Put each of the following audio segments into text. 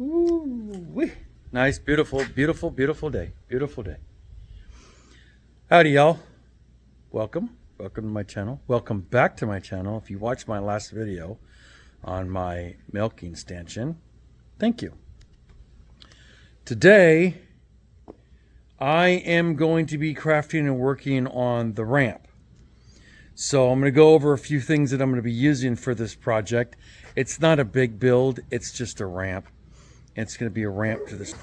Ooh, nice, beautiful, beautiful, beautiful day. Beautiful day. Howdy, y'all. Welcome. Welcome to my channel. Welcome back to my channel. If you watched my last video on my milking stanchion, thank you. Today, I am going to be crafting and working on the ramp. So I'm going to go over a few things that I'm going to be using for this project. It's not a big build, it's just a ramp. It's going to be a ramp to this.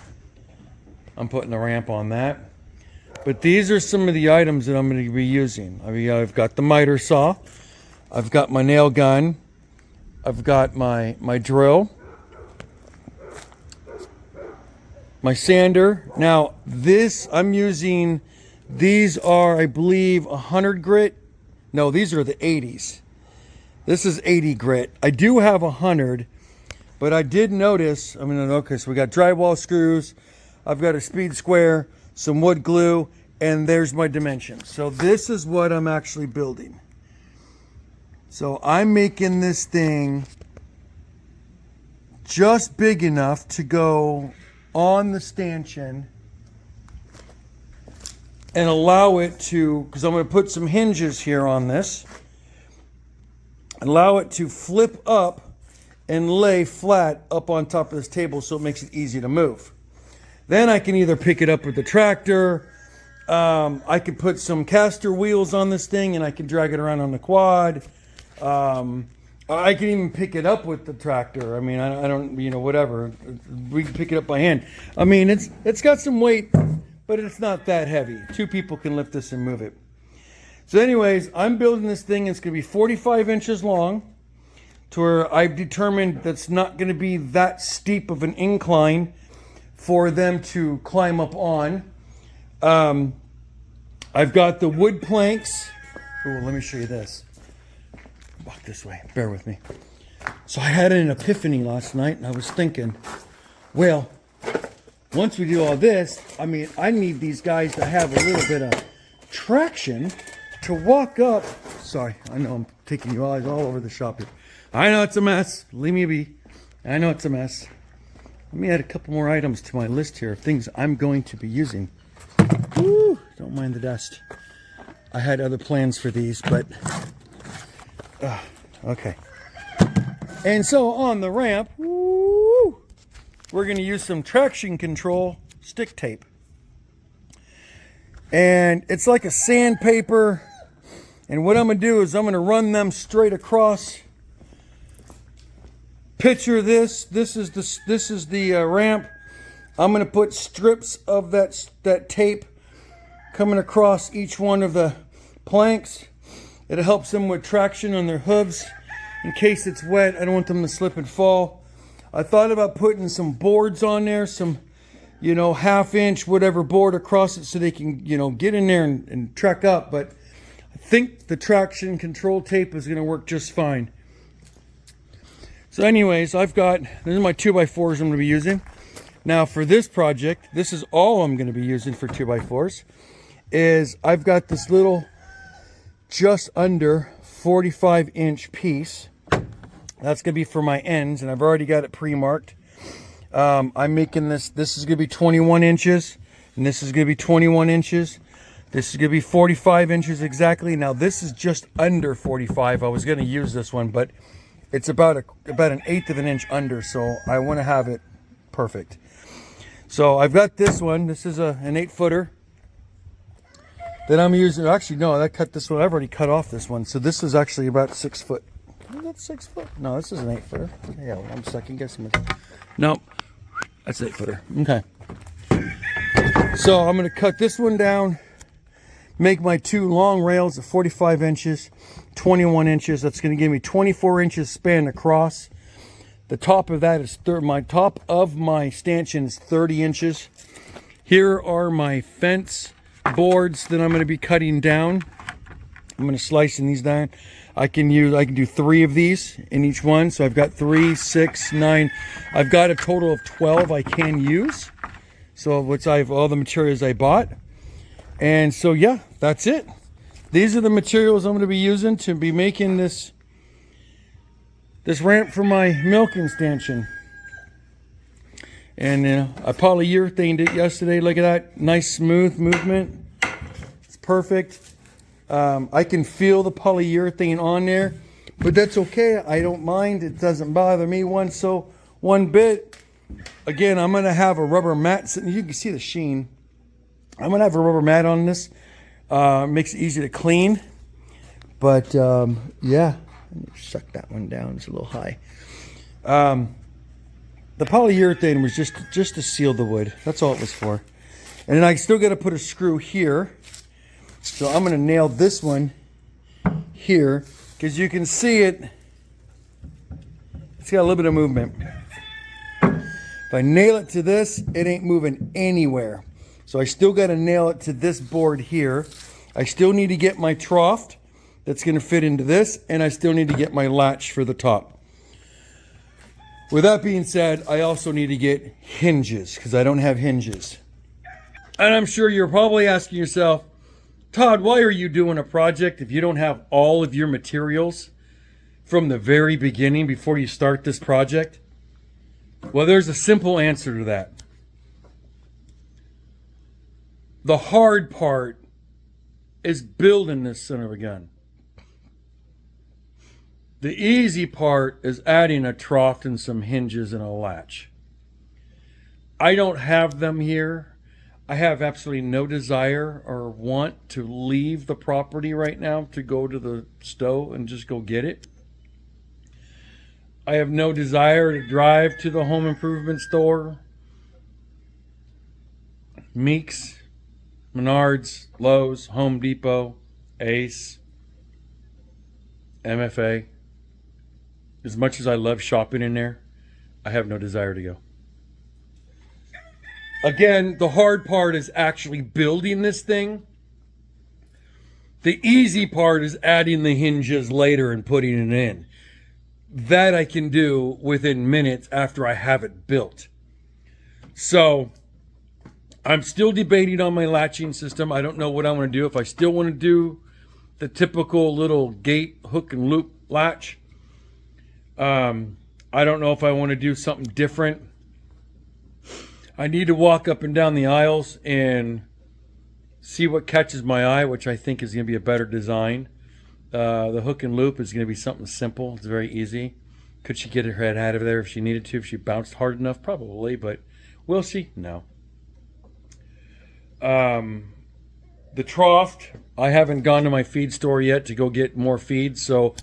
I'm putting the ramp on that. But these are some of the items that I'm going to be using. I mean, I've got the miter saw. I've got my nail gun. I've got my drill. My sander. Now, this I'm using, these are, I believe, 100 grit. No, these are the 80s. This is 80 grit. I do have 100. But I did notice, okay, so we got drywall screws, I've got a speed square, some wood glue, and there's my dimensions. So this is what I'm actually building. So I'm making this thing just big enough to go on the stanchion and allow it to, because I'm going to put some hinges here on this, allow it to flip up and lay flat up on top of this table so it makes it easy to move. Then I can either pick it up with the tractor, I can put some caster wheels on this thing and I can drag it around on the quad. I can even pick it up with the tractor. I mean, I don't, whatever. We can pick it up by hand. I mean, it's got some weight, but it's not that heavy. 2 people can lift this and move it. So anyways, I'm building this thing. It's going to be 45 inches long. To where I've determined that's not going to be that steep of an incline for them to climb up on. I've got the wood planks. Oh, let me show you this. Walk this way. Bear with me. So I had an epiphany last night, and I was thinking, well, once we do all this, I need these guys to have a little bit of traction to walk up. Sorry, I know I'm taking you all over the shop here. I know it's a mess. Leave me be. I know it's a mess. Let me add a couple more items to my list here of things I'm going to be using. Woo, don't mind the dust. I had other plans for these, but okay. And so on the ramp, woo, we're going to use some traction control stick tape. And it's like a sandpaper. And what I'm going to do is I'm going to run them straight across. Picture this. This is the ramp. I'm going to put strips of that tape coming across each one of the planks. It helps them with traction on their hooves in case it's wet. I don't want them to slip and fall. I thought about putting some boards on there, some, 1/2 inch whatever board across it so they can, get in there and trek up. But I think the traction control tape is going to work just fine. So anyways, these are my 2x4s I'm going to be using. Now for this project, this is all I'm going to be using for 2x4s, is I've got this little just under 45 inch piece. That's going to be for my ends, and I've already got it pre-marked. I'm making this is going to be 21 inches, and this is going to be 21 inches. This is going to be 45 inches exactly. Now this is just under 45. I was going to use this one, but it's about an 1/8 of an inch under, so I want to have it perfect. So I've got this one. This is an 8-footer that I'm using. Actually, no, I cut this one. I've already cut off this one. So this is actually about 6 foot. Is that 6 foot? No, this is an 8-footer. Yeah, well, I'm second guessing it. Nope, that's an 8-footer. Okay. So I'm going to cut this one down, make my 2 long rails of 45 inches, 21 inches. That's going to give me 24 inches span across. The top of that is my top of my stanchion is 30 inches. Here are my fence boards that I'm going to be cutting down. I'm going to slice these down. I can do 3 of these in each one. So I've got 3, 6, 9. I've got a total of 12 I can use. So all the materials I bought. And so yeah, that's it. These are the materials I'm going to be using to be making this ramp for my milking stanchion. And I polyurethaned it yesterday. Look at that. Nice smooth movement. It's perfect. I can feel the polyurethane on there, but that's okay. I don't mind. It doesn't bother me one bit. Again, I'm going to have a rubber mat. You can see the sheen. I'm going to have a rubber mat on this. Makes it easy to clean. But, yeah. Let me suck that one down. It's a little high. The polyurethane was just to seal the wood. That's all it was for. And then I still got to put a screw here. So I'm going to nail this one here. Because you can see it. It's got a little bit of movement. If I nail it to this, it ain't moving anywhere. So I still got to nail it to this board here. I still need to get my trough that's going to fit into this. And I still need to get my latch for the top. With that being said, I also need to get hinges because I don't have hinges. And I'm sure you're probably asking yourself, Todd, why are you doing a project if you don't have all of your materials from the very beginning before you start this project? Well, there's a simple answer to that. The hard part is building this son of a gun. The easy part is adding a trough and some hinges and a latch. I don't have them here. I have absolutely no desire or want to leave the property right now to go to the store and just go get it. I have no desire to drive to the home improvement store, Meeks, Menards, Lowe's, Home Depot, Ace, MFA. As much as I love shopping in there, I have no desire to go. Again, the hard part is actually building this thing. The easy part is adding the hinges later and putting it in. That I can do within minutes after I have it built. So, I'm still debating on my latching system. I don't know what I want to do. If I still want to do the typical little gate hook and loop latch. I don't know if I want to do something different. I need to walk up and down the aisles and see what catches my eye, which I think is going to be a better design. The hook and loop is going to be something simple. It's very easy. Could she get her head out of there if she needed to? If she bounced hard enough? Probably, but will she? No. The trough, I haven't gone to my feed store yet to go get more feed, so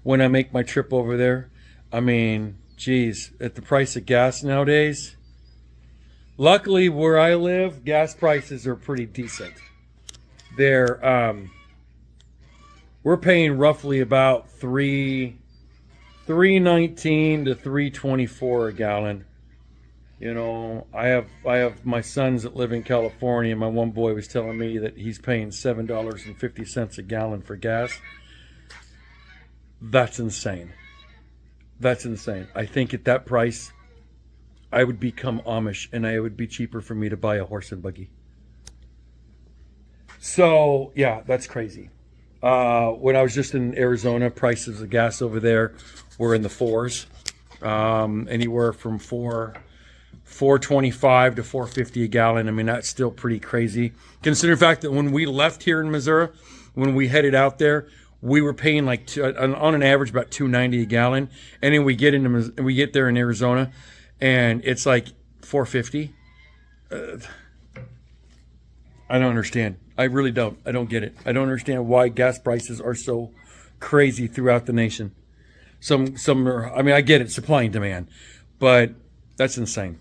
when I make my trip over there, I mean, geez, at the price of gas nowadays, luckily where I live, gas prices are pretty decent. They're, we're paying roughly about $3.19 to $3.24 a gallon. You know, I have my sons that live in California. My one boy was telling me that he's paying $7.50 a gallon for gas. That's insane. That's insane. I think at that price, I would become Amish and it would be cheaper for me to buy a horse and buggy. So, yeah, that's crazy. When I was just in Arizona, prices of gas over there were in the fours. Anywhere from $4.25 to $4.50 a gallon. I mean, that's still pretty crazy. Consider the fact that when we left here in Missouri, when we headed out there, we were paying like on an average about $2.90 a gallon, and then we get there in Arizona, and it's like $4.50. I don't understand. I really don't. I don't get it. I don't understand why gas prices are so crazy throughout the nation. Some are. I mean, I get it, supply and demand, but that's insane.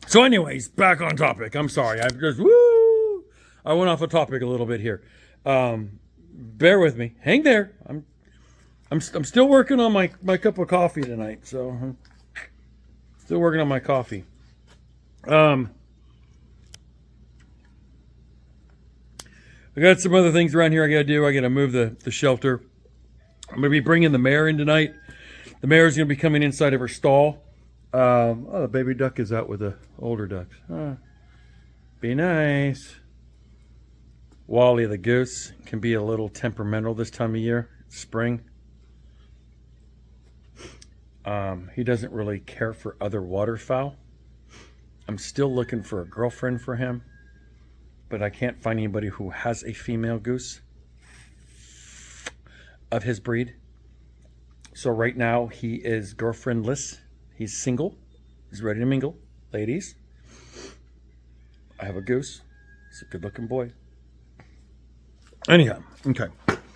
So, anyways, back on topic. I'm sorry. I went off a topic a little bit here. Bear with me. Hang there. I'm still working on my cup of coffee tonight. So, still working on my coffee. I got some other things around here I got to do. I got to move the shelter. I'm going to be bringing the mare in tonight. The mare is going to be coming inside of her stall. Oh, the baby duck is out with the older ducks. Be nice. Wally the goose can be a little temperamental this time of year, spring. He doesn't really care for other waterfowl. I'm still looking for a girlfriend for him, but I can't find anybody who has a female goose of his breed. So right now he is girlfriendless. He's single. He's ready to mingle. Ladies, I have a goose. He's a good looking boy. Anyhow, okay.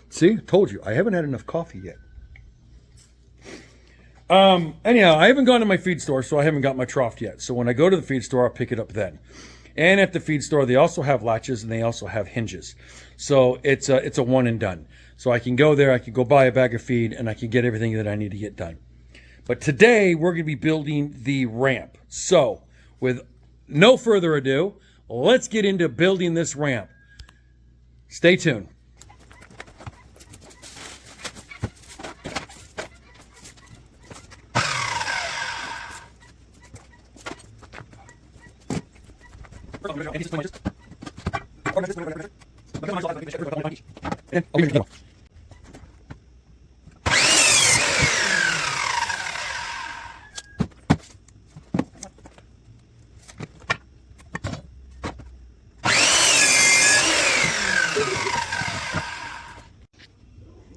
See, told you, I haven't had enough coffee yet. Anyhow, I haven't gone to my feed store, so I haven't got my trough yet. So when I go to the feed store, I'll pick it up then. And at the feed store, they also have latches and they also have hinges. So it's a one and done. So I can go there, I can go buy a bag of feed, and I can get everything that I need to get done. But today, we're going to be building the ramp. So with no further ado, let's get into building this ramp. Stay tuned.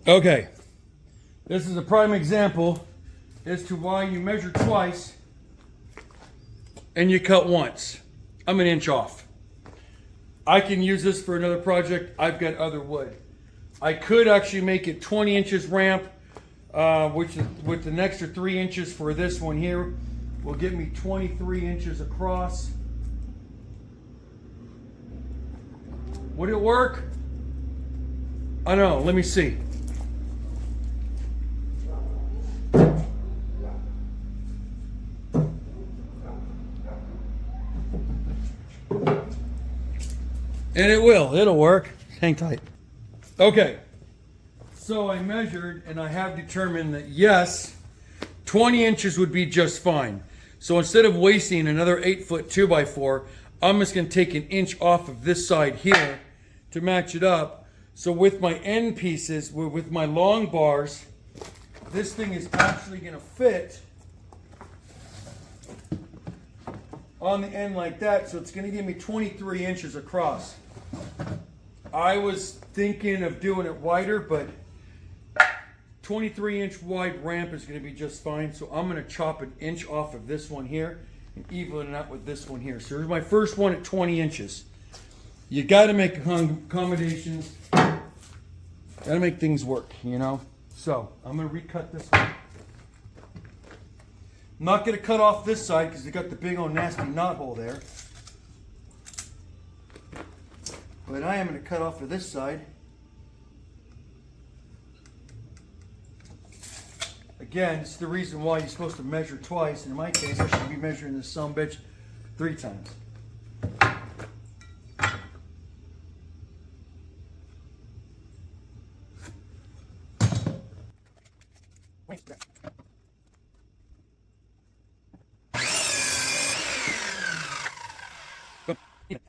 Okay, this is a prime example as to why you measure twice and you cut once. I'm an inch off. I can use this for another project. I've got other wood. I could actually make it 20 inches ramp, which is with an extra 3 inches for this one here will give me 23 inches across. Would it work? I don't know. Let me see. And it will. It'll work. Hang tight. Okay. So I measured and I have determined that yes, 20 inches would be just fine. So instead of wasting another 8-foot 2x4, I'm just going to take an inch off of this side here to match it up. So with my end pieces, with my long bars, this thing is actually going to fit on the end like that. So it's going to give me 23 inches across. I was thinking of doing it wider, but 23-inch wide ramp is going to be just fine. So I'm going to chop an inch off of this one here and even it out with this one here. So here's my first one at 20 inches. You got to make accommodations. Got to make things work, you know. So I'm going to recut this one. I'm not going to cut off this side because they got the big old nasty knot hole there. But I am going to cut off for this side. Again, it's the reason why you're supposed to measure twice. In my case, I should be measuring this sumbitch 3 times.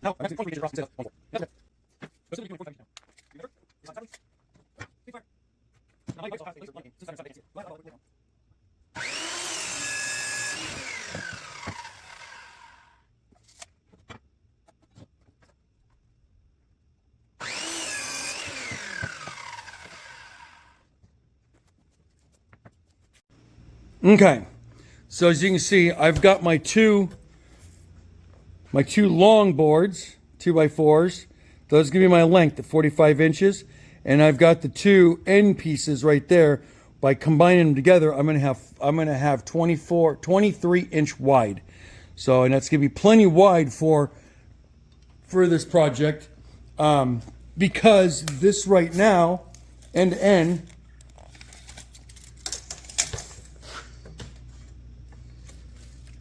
Now, I'm going to 23 inches across instead of 1/4. That's okay. But still, you're doing 45 inches now. Remember? It's not 70. Be fine. Now, my legs will have to be liking. Since I'm not against it. Well, okay. So as you can see, I've got my two long boards, 2x4s. Those give me my length at 45 inches. And I've got the 2 end pieces right there. By combining them together, I'm gonna have 23 inch wide. So, and that's gonna be plenty wide for this project. Because this right now, end to end,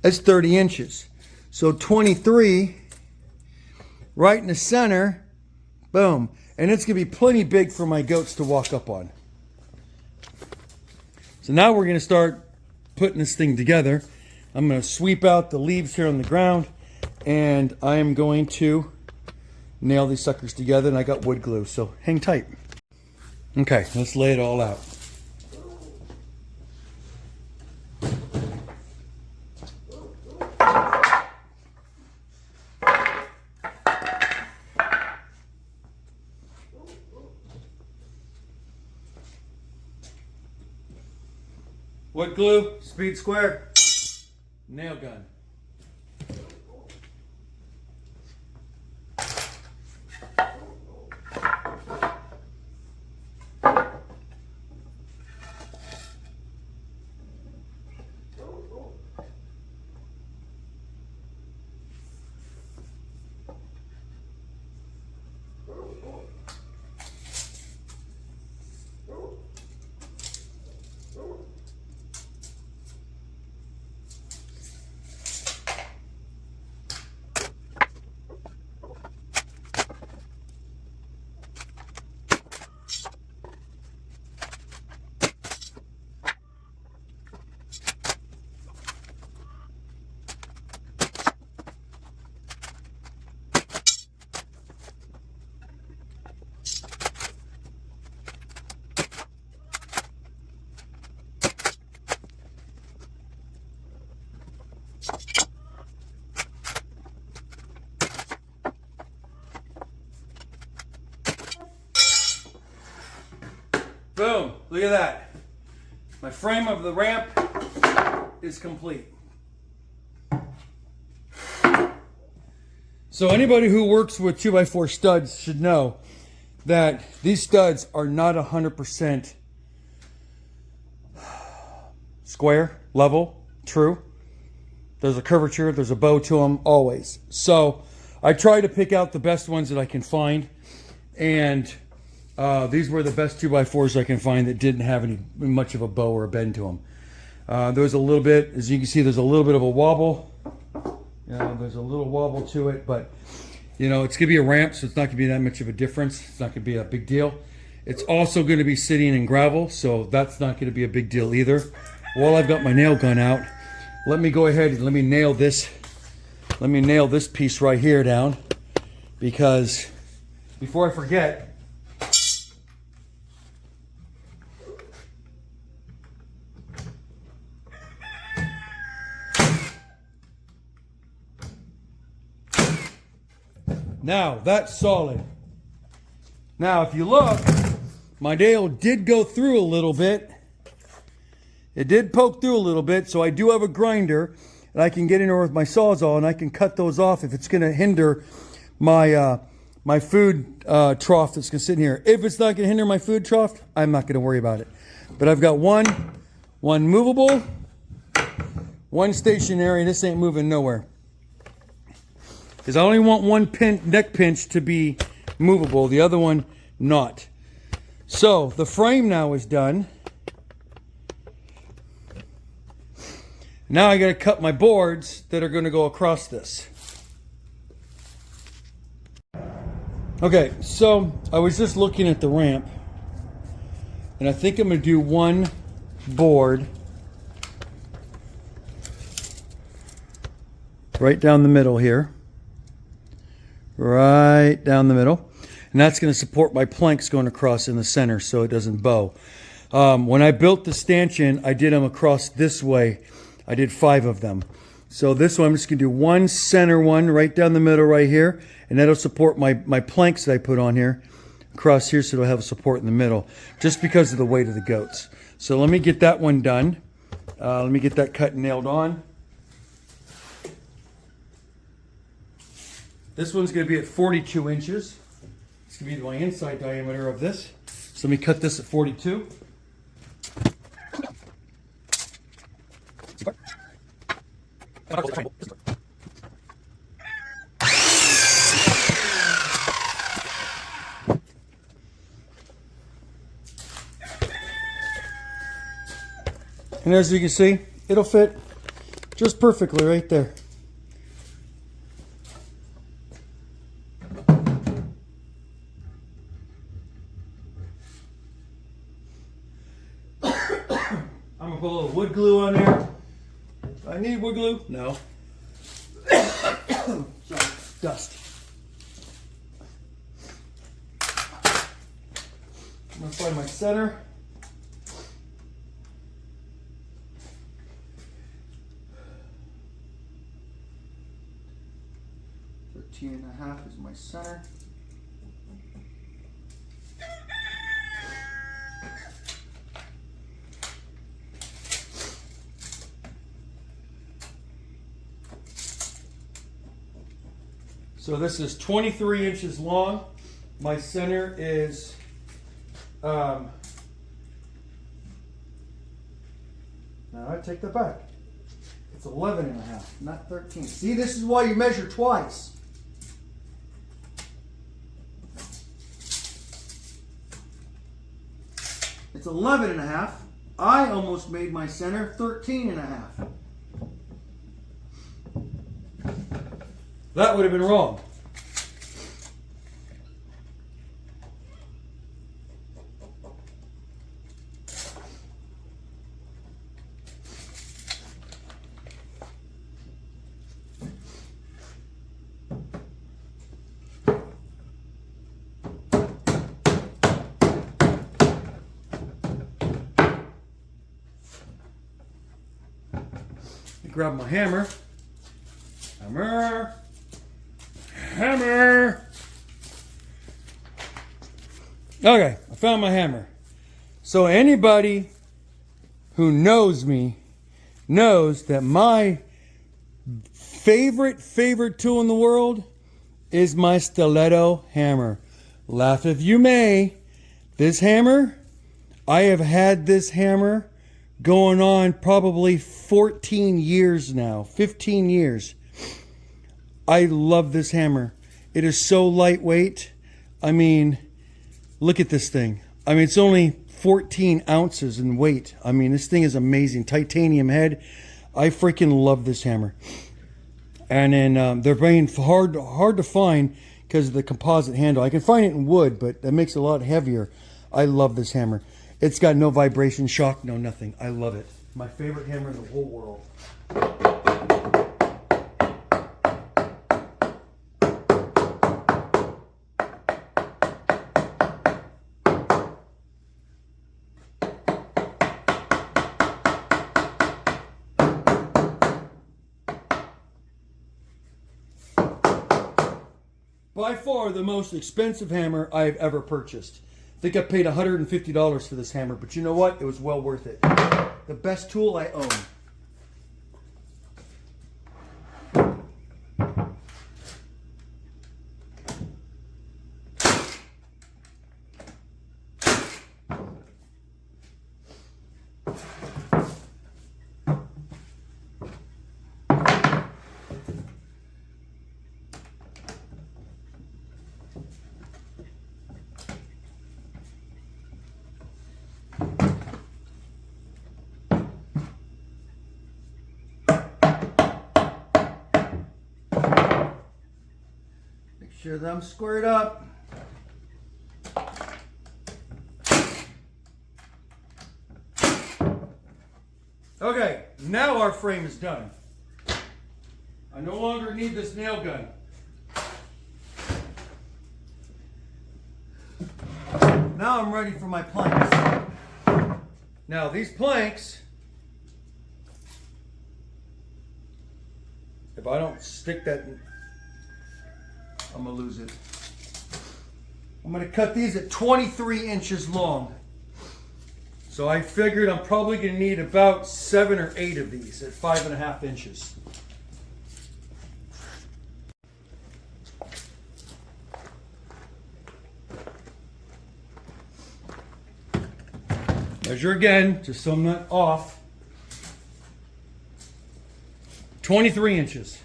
that's 30 inches. So 23 right in the center, boom. And it's going to be plenty big for my goats to walk up on. So now we're going to start putting this thing together. I'm going to sweep out the leaves here on the ground, and I am going to nail these suckers together, and I got wood glue, so hang tight. Okay, let's lay it all out. Wood glue, speed square, nail gun. Boom, look at that. My frame of the ramp is complete. So anybody who works with 2x4 studs should know that these studs are not 100% square, level, true. There's a curvature, there's a bow to them, always. So I try to pick out the best ones that I can find, and these were the best 2x4s I can find that didn't have much of a bow or a bend to them. There was a little bit, as you can see, there's a little bit of a wobble. There's a little wobble to it, but you know, it's gonna be a ramp, so it's not gonna be that much of a difference. It's not gonna be a big deal. It's also gonna be sitting in gravel, so that's not gonna be a big deal either. While I've got my nail gun out, let me go ahead and let me nail this piece right here down, because before I forget, now that's solid. Now if you look, my nail did go through a little bit. It did poke through a little bit, so I do have a grinder, and I can get in there with my Sawzall, and I can cut those off if it's going to hinder my my food trough that's going to sit in here. If it's not going to hinder my food trough, I'm not going to worry about it. But I've got one movable, one stationary, and this ain't moving nowhere. Because I only want one neck pinch to be movable, the other one not. So the frame now is done. Now I got to cut my boards that are going to go across this. Okay, so I was just looking at the ramp, and I think I'm going to do one board right down the middle here. Right down the middle. And that's going to support my planks going across in the center so it doesn't bow. When I built the stanchion, I did them across this way. I did 5 of them. So this one, I'm just going to do one center one right down the middle right here. And that'll support my planks that I put on here across here, so it'll have support in the middle just because of the weight of the goats. So let me get that one done. Let me get that cut and nailed on. This one's going to be at 42 inches. It's going to be my inside diameter of this. So let me cut this at 42. And as you can see, it'll fit just perfectly right there. I'm gonna put a little wood glue on there. Do I need wood glue? No. Sorry, dust. I'm gonna find my center. And a half is my center. So this is 23 inches long. My center is now I take that back. It's 11 and a half, not 13. See, this is why you measure twice. It's 11 and a half. I almost made my center 13 and a half. That would have been wrong. Grab my hammer. Hammer. Okay, I found my hammer. So anybody who knows me knows that my favorite tool in the world is my stiletto hammer. Laugh if you may. This hammer, I have had this hammer going on probably 14 years now, 15 years. I love this hammer. It is so lightweight. I mean, look at this thing. I mean, it's only 14 ounces in weight. I mean, this thing is amazing. Titanium head. I freaking love this hammer. And then they're being hard to find because of the composite handle. I can find it in wood, but that makes it a lot heavier. I love this hammer. It's got no vibration, shock, no nothing. I love it. My favorite hammer in the whole world. By far the most expensive hammer I've ever purchased. I think I paid $150 for this hammer, but you know what? It was well worth it. The best tool I own. Sure that I'm squared up. Okay, now our frame is done. I no longer need this nail gun. Now I'm ready for my planks. Now these planks, if I don't stick that in, I'm gonna lose it. I'm gonna cut these at 23 inches long. So I figured I'm probably gonna need about 7 or 8 of these at 5.5 inches. Measure again, just so I'm not off. 23 inches.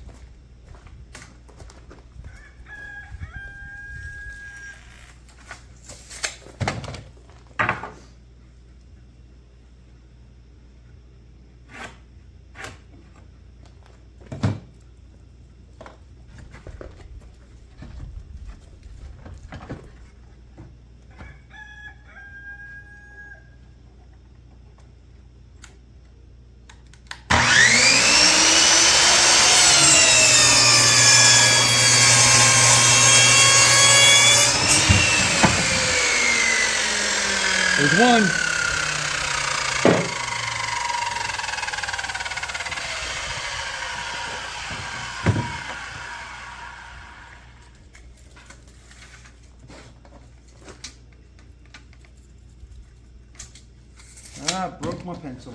There's one. Ah, broke my pencil.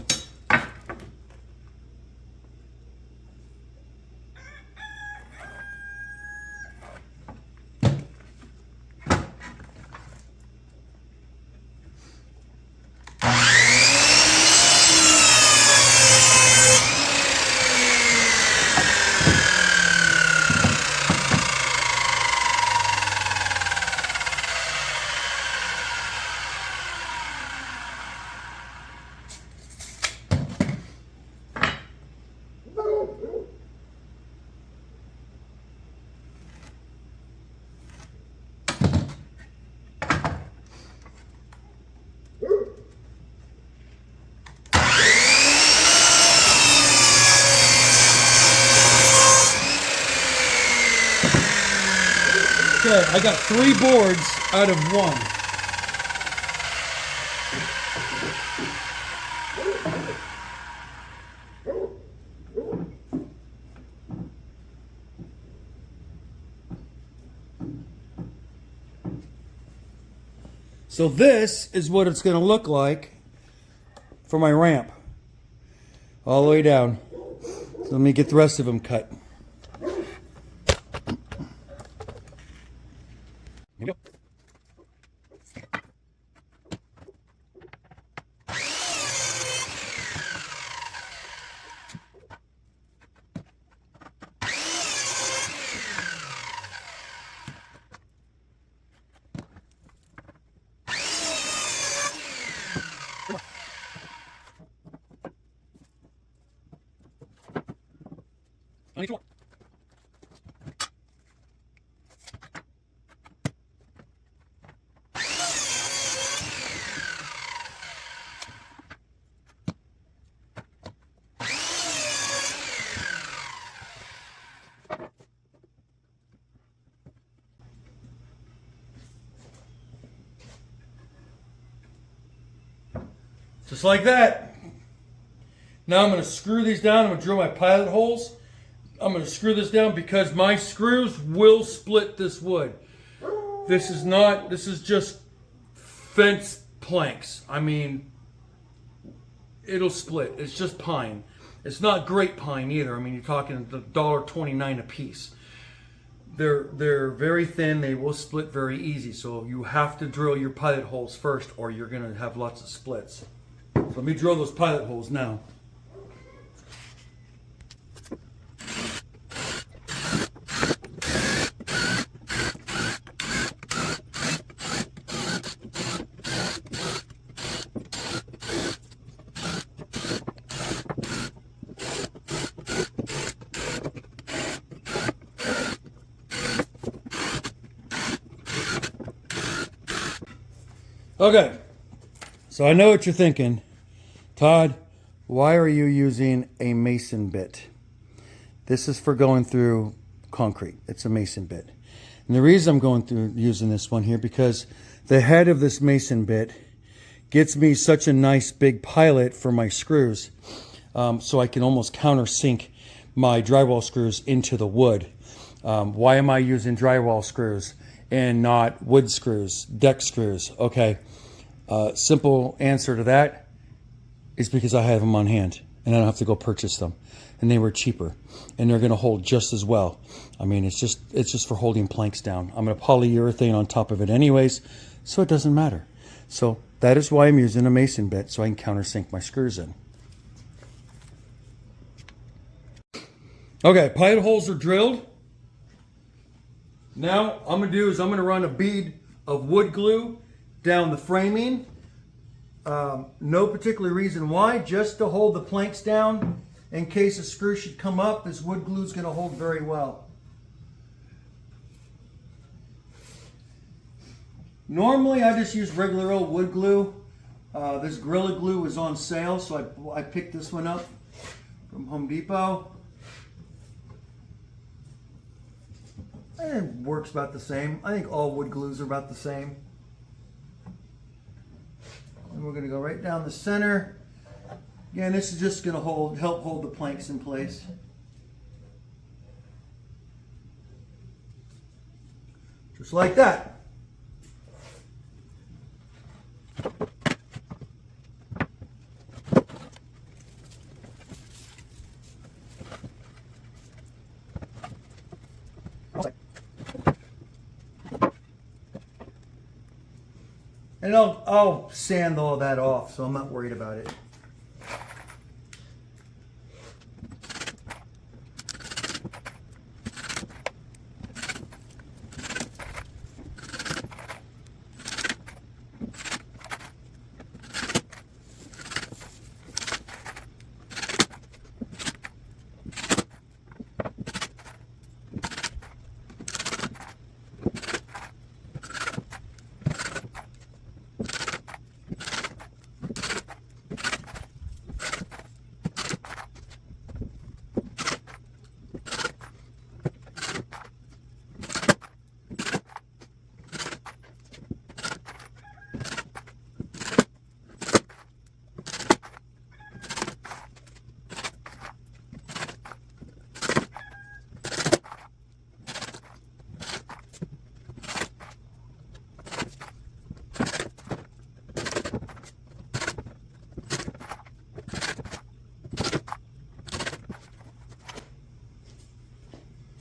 Okay, I got 3 boards out of 1. So this is what it's going to look like for my ramp. All the way down. So let me get the rest of them cut. Here we go. On each one. Just like that. Now I'm going to screw these down. I'm going to drill my pilot holes. I'm going to screw this down because my screws will split this wood. This is just fence planks. I mean, it'll split. It's just pine. It's not great pine either. I mean, you're talking $1.29 a piece. They're very thin. They will split very easy. So you have to drill your pilot holes first or you're going to have lots of splits. So let me drill those pilot holes now. Okay, so I know what you're thinking. Todd, why are you using a mason bit? This is for going through concrete. It's a mason bit. And the reason I'm going through using this one here, because the head of this mason bit gets me such a nice big pilot for my screws, so I can almost countersink my drywall screws into the wood. Why am I using drywall screws and not wood screws, deck screws? Okay, simple answer to that is because I have them on hand and I don't have to go purchase them, and they were cheaper and they're going to hold just as well. I mean, it's just for holding planks down. I'm going to polyurethane on top of it anyways, so it doesn't matter. So that is why I'm using a mason bit, so I can countersink my screws in. Okay, pilot holes are drilled. Now I'm going to do is I'm going to run a bead of wood glue down the framing. No particular reason why, just to hold the planks down in case a screw should come up. This wood glue is going to hold very well. Normally I just use regular old wood glue. This Gorilla Glue was on sale, so I picked this one up from Home Depot. And it works about the same. I think all wood glues are about the same. And we're going to go right down the center. Again, this is just going to help hold the planks in place. Just like that. And I'll sand all that off, so I'm not worried about it.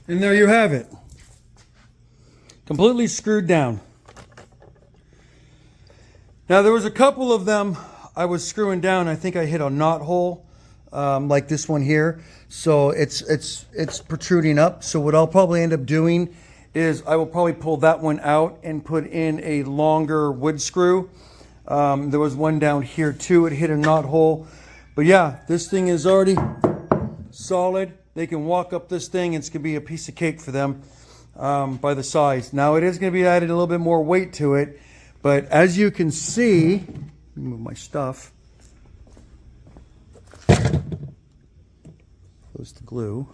And there you have it. Completely screwed down. Now there was a couple of them I was screwing down. I think I hit a knot hole, like this one here. So it's protruding up. So what I'll probably end up doing is I will probably pull that one out and put in a longer wood screw. There was one down here too. It hit a knot hole. But yeah, this thing is already solid. They can walk up this thing. It's going to be a piece of cake for them by the size. Now it is going to be added a little bit more weight to it. But as you can see, let me move my stuff. Close the glue.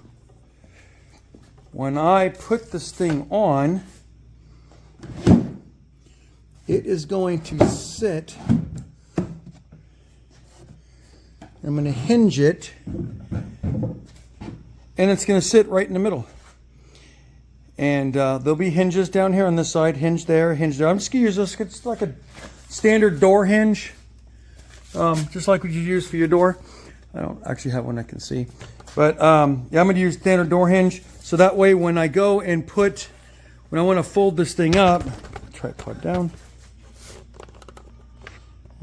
When I put this thing on, it is going to sit. I'm going to hinge it, and it's going to sit right in the middle. And there'll be hinges down here on this side, hinge there, hinge there. I'm just going to use this. It's like a standard door hinge, just like what you use for your door. I don't actually have one I can see. But yeah, I'm going to use standard door hinge. So that way when I go and when I want to fold this thing up, tripod down,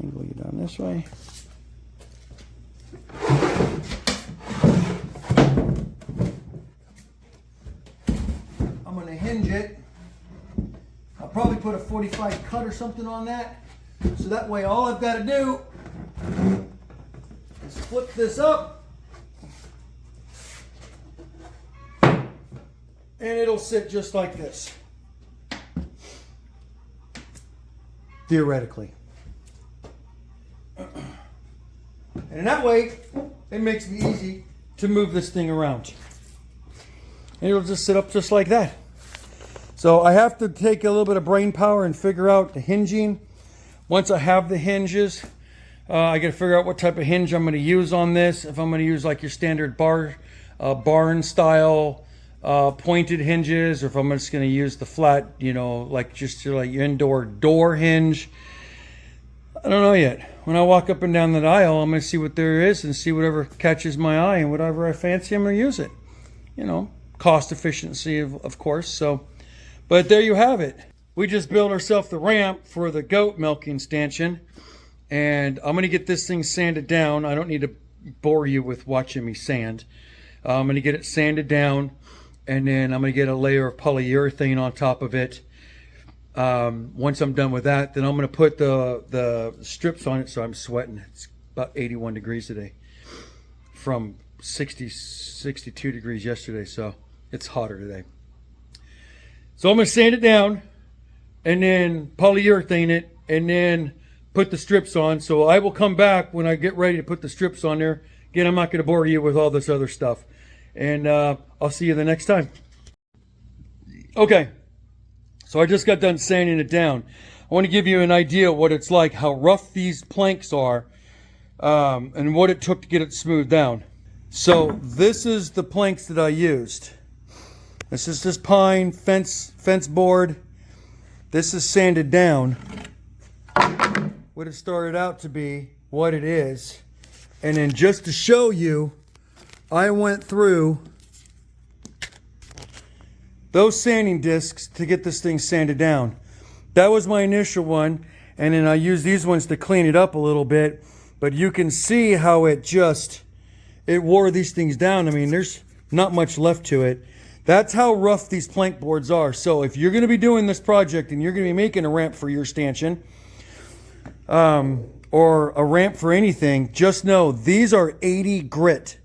angle you down this way. I'm going to hinge it. I'll probably put a 45 cut or something on that. So that way all I've got to do is flip this up. And it'll sit just like this. Theoretically. And in that way, it makes it easy to move this thing around. And it'll just sit up just like that. So I have to take a little bit of brain power and figure out the hinging. Once I have the hinges, I got to figure out what type of hinge I'm going to use on this. If I'm going to use like your standard barn style pointed hinges, or if I'm just going to use the flat, you know, like just like your indoor door hinge. I don't know yet. When I walk up and down that aisle, I'm going to see what there is and see whatever catches my eye, and whatever I fancy, I'm going to use it. You know, cost efficiency, of course. So, but there you have it. We just built ourselves the ramp for the goat milking stanchion, and I'm going to get this thing sanded down. I don't need to bore you with watching me sand. I'm going to get it sanded down, and then I'm going to get a layer of polyurethane on top of it. Once I'm done with that, then I'm going to put the strips on it. So I'm sweating. It's about 81 degrees today from 62 degrees yesterday. So it's hotter today. So I'm going to sand it down and then polyurethane it and then put the strips on. So I will come back when I get ready to put the strips on there. Again, I'm not going to bore you with all this other stuff. And I'll see you the next time. Okay. So I just got done sanding it down. I want to give you an idea of what it's like, how rough these planks are, and what it took to get it smoothed down. So this is the planks that I used. This is this pine fence board. This is sanded down. What it started out to be, what it is. And then just to show you, I went through those sanding discs to get this thing sanded down. That was my initial one, and then I used these ones to clean it up a little bit. But you can see how it wore these things down. I mean, there's not much left to it. That's how rough these plank boards are. So if you're going to be doing this project and you're going to be making a ramp for your stanchion, or a ramp for anything, just know these are 80 grit.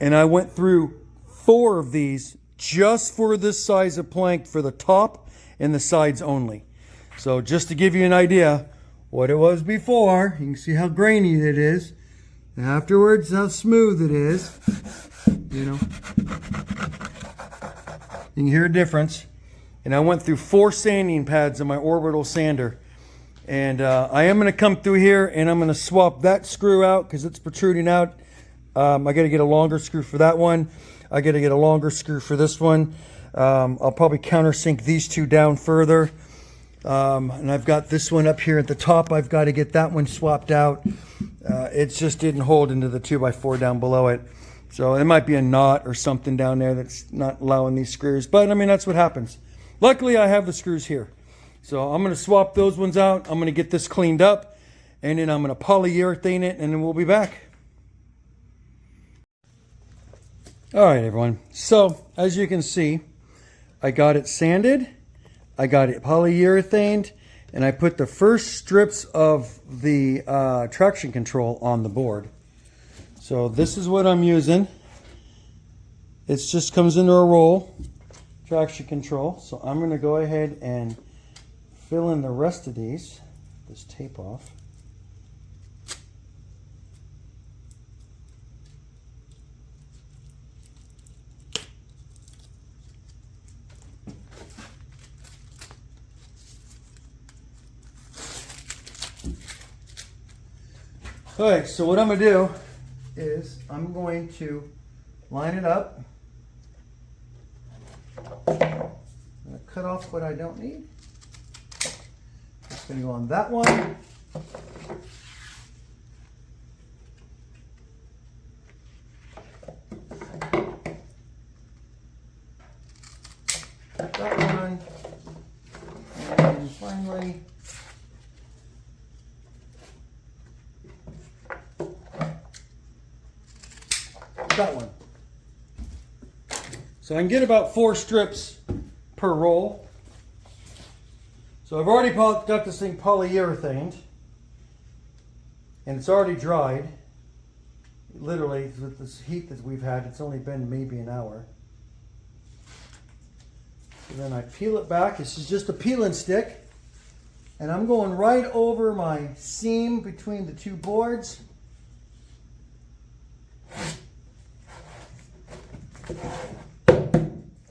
And I went through 4 of these just for this size of plank for the top and the sides only. So just to give you an idea what it was before, you can see how grainy it is. And afterwards, how smooth it is. You know, you can hear a difference. And I went through 4 sanding pads on my orbital sander. And I am going to come through here and I'm going to swap that screw out because it's protruding out. I got to get a longer screw for that one. I got to get a longer screw for this one. I'll probably countersink these 2 down further. And I've got this one up here at the top. I've got to get that one swapped out. It just didn't hold into the 2x4 down below it. So it might be a knot or something down there that's not allowing these screws. But I mean, that's what happens. Luckily, I have the screws here. So I'm going to swap those ones out. I'm going to get this cleaned up. And then I'm going to polyurethane it. And then we'll be back. All right, everyone. So as you can see, I got it sanded. I got it polyurethaned. And I put the first strips of the traction control on the board. So this is what I'm using. It just comes into a roll, traction control. So I'm going to go ahead and fill in the rest of these. This tape off. All right, so what I'm going to do is I'm going to line it up. I'm going to cut off what I don't need. It's going to go on that one. That one. And finally, that one. So I can get about 4 strips per roll. So I've already got this thing polyurethaned and it's already dried. Literally, with this heat that we've had, it's only been maybe an hour. So then I peel it back. This is just a peeling stick. And I'm going right over my seam between the 2 boards.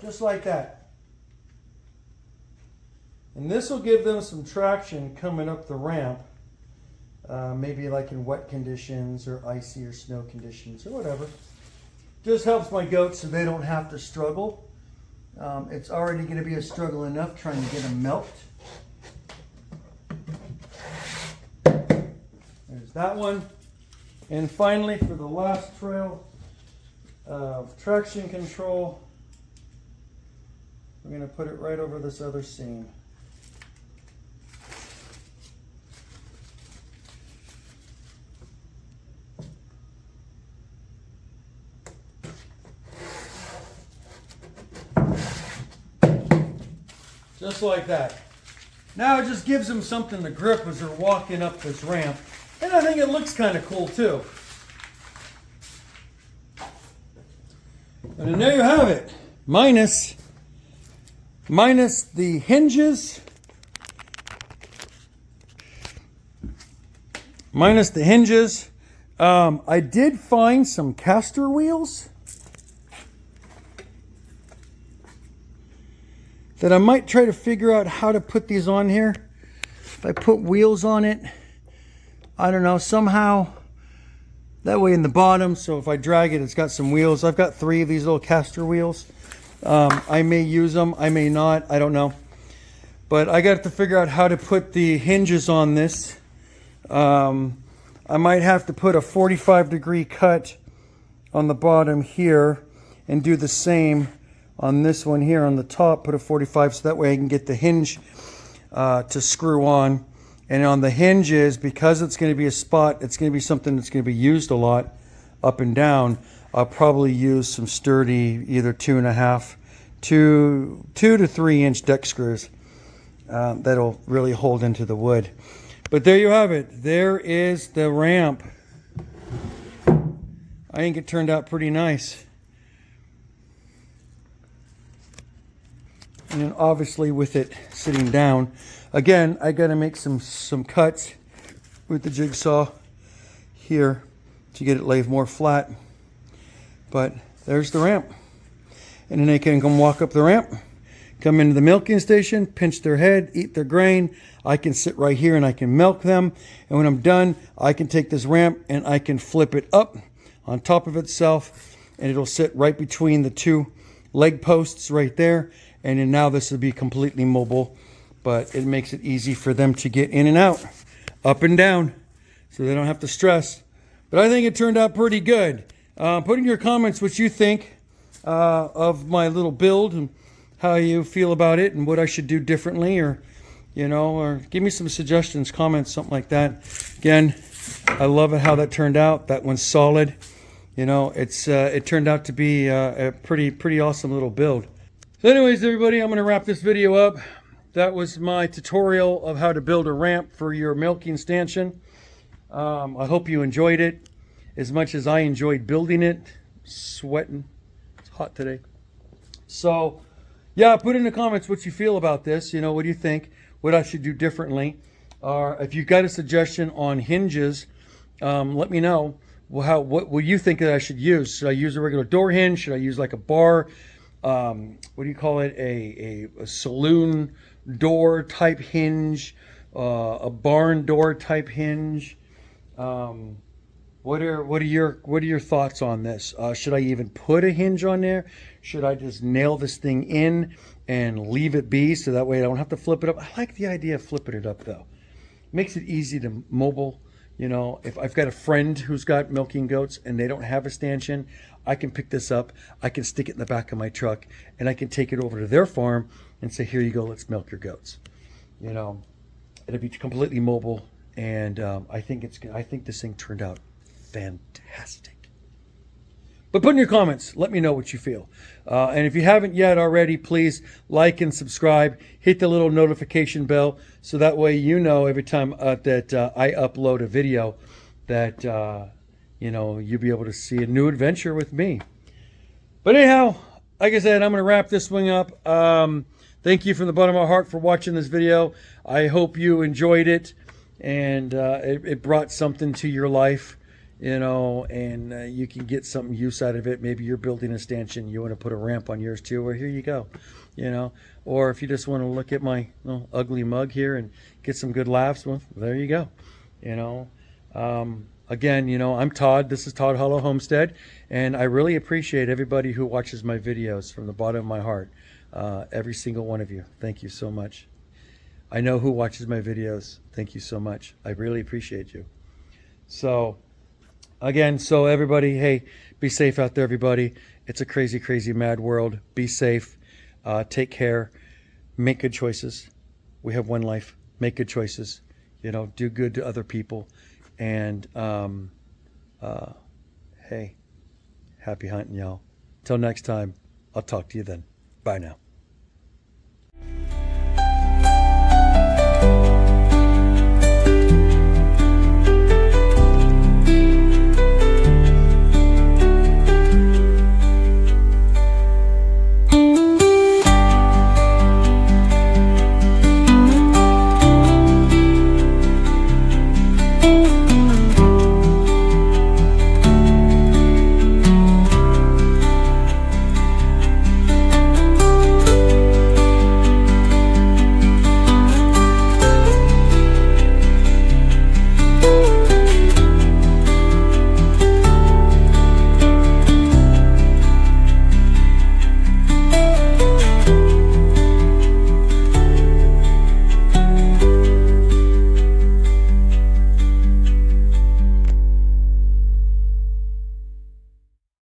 Just like that. And this will give them some traction coming up the ramp. Maybe like in wet conditions or icy or snow conditions or whatever. Just helps my goats so they don't have to struggle. It's already going to be a struggle enough trying to get them milked. There's that one. And finally, for the last trail of traction control, we're going to put it right over this other seam. Just like that. Now it just gives them something to grip as they're walking up this ramp. And I think it looks kind of cool too. And there you have it. Minus the hinges. Minus the hinges. I did find some caster wheels that I might try to figure out how to put these on here. If I put wheels on it, I don't know, somehow, that way in the bottom, so if I drag it, it's got some wheels. I've got 3 of these little caster wheels. I may use them, I may not, I don't know. But I got to figure out how to put the hinges on this. I might have to put a 45-degree cut on the bottom here and do the same on this one here on the top, put a 45 so that way I can get the hinge to screw on. And on the hinges, because it's going to be a spot, it's going to be something that's going to be used a lot up and down, I'll probably use some sturdy either 2 to 3 inch deck screws that'll really hold into the wood. But there you have it. There is the ramp. I think it turned out pretty nice. And then obviously with it sitting down, again, I got to make some cuts with the jigsaw here to get it laid more flat. But there's the ramp. And then they can come walk up the ramp, come into the milking station, pinch their head, eat their grain. I can sit right here and I can milk them. And when I'm done, I can take this ramp and I can flip it up on top of itself. And it'll sit right between the 2 leg posts right there. And then now this will be completely mobile. But it makes it easy for them to get in and out, up and down, so they don't have to stress. But I think it turned out pretty good. Put in your comments what you think of my little build and how you feel about it and what I should do differently, or or give me some suggestions, comments, something like that. Again, I love it how that turned out. That one's solid. It turned out to be a pretty awesome little build. So anyways, everybody, I'm going to wrap this video up. That was my tutorial of how to build a ramp for your milking stanchion. I hope you enjoyed it as much as I enjoyed building it. Sweating. It's hot today. So, yeah, put in the comments what you feel about this. What do you think? What I should do differently? Or if you've got a suggestion on hinges, let me know. What will you think that I should use? Should I use a regular door hinge? Should I use like a bar? What do you call it? A saloon door type hinge? A barn door type hinge? What are your thoughts on this? Should I even put a hinge on there? Should I just nail this thing in and leave it be so that way I don't have to flip it up? I like the idea of flipping it up though. Makes it easy to mobile. If I've got a friend who's got milking goats and they don't have a stanchion, I can pick this up, I can stick it in the back of my truck, and I can take it over to their farm and say, here you go, let's milk your goats. It'll be completely mobile, and I think this thing turned out fantastic. But put in your comments, let me know what you feel. And if you haven't yet already, please like and subscribe. Hit the little notification bell so that way every time that I upload a video that you'll be able to see a new adventure with me. But anyhow, like I said, I'm going to wrap this one up. Thank you from the bottom of my heart for watching this video. I hope you enjoyed it and it brought something to your life. And you can get something use out of it. Maybe you're building a stanchion, you want to put a ramp on yours too, well, here you go, or if you just want to look at my ugly mug here and get some good laughs, well, there you go. Again, I'm Todd. This is Todd Hollow Homestead, and I really appreciate everybody who watches my videos from the bottom of my heart. Every single one of you. Thank you so much. I know who watches my videos. Thank you so much. I really appreciate you. So again, everybody, hey, be safe out there, everybody. It's a crazy, crazy, mad world. Be safe. Take care. Make good choices. We have one life. Make good choices. Do good to other people. And, hey, happy hunting, y'all. Till next time, I'll talk to you then. Bye now.